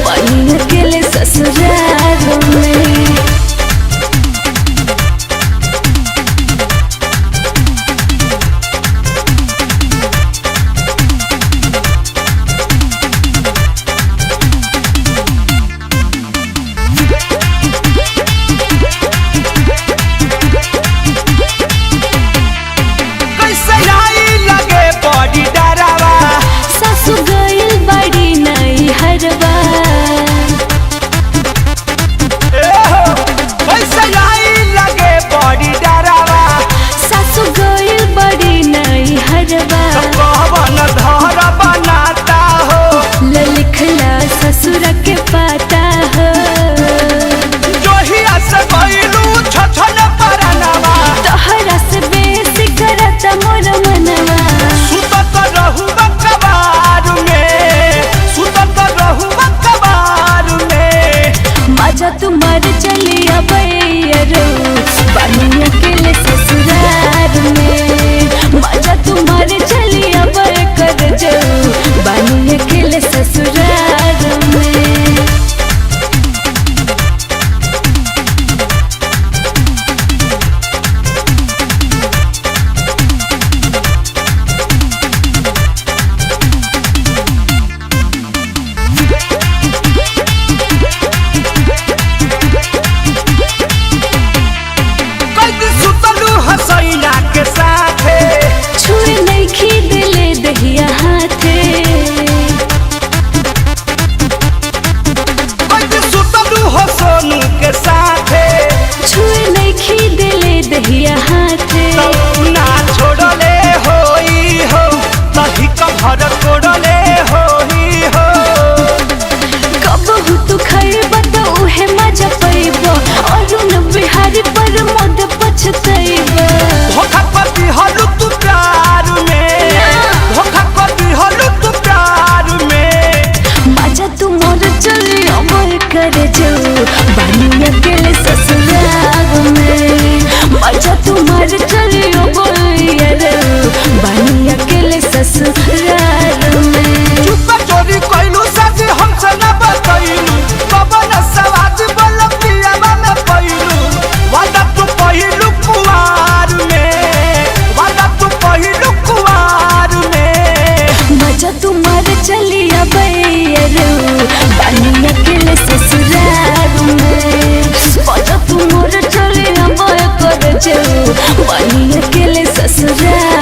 बनी अकेले ससुराल में। ससुर के पाता हो जोहिया से गइलू छछन परनवा तोहरा से बेसी करत मोर मनवा। सुतत रहू कबार में, सुतत रहू कबार में, मजा तुम्हार चली अबैरो बनी अकेले ससुराल में। मजा तुम्हार चली अब कर जो बनी अकेले ससुराल में। बनी अकेले ससुराल में मजा तुम्हार चलियो बनी अकेले ससुराल में। चुप चोरी कइलू साथी हमसे न बतइलू कबन सवाद बोल पियाबा में पइलू। वादा तू पहिलू कुवार में, वादा तू पहिलू कुवार में, मजा तुम्हार चलिया बैरो बनी अकेले ससुराल में। मजा तुम्हार चलिया कर जो बनी अकेले ससुराल।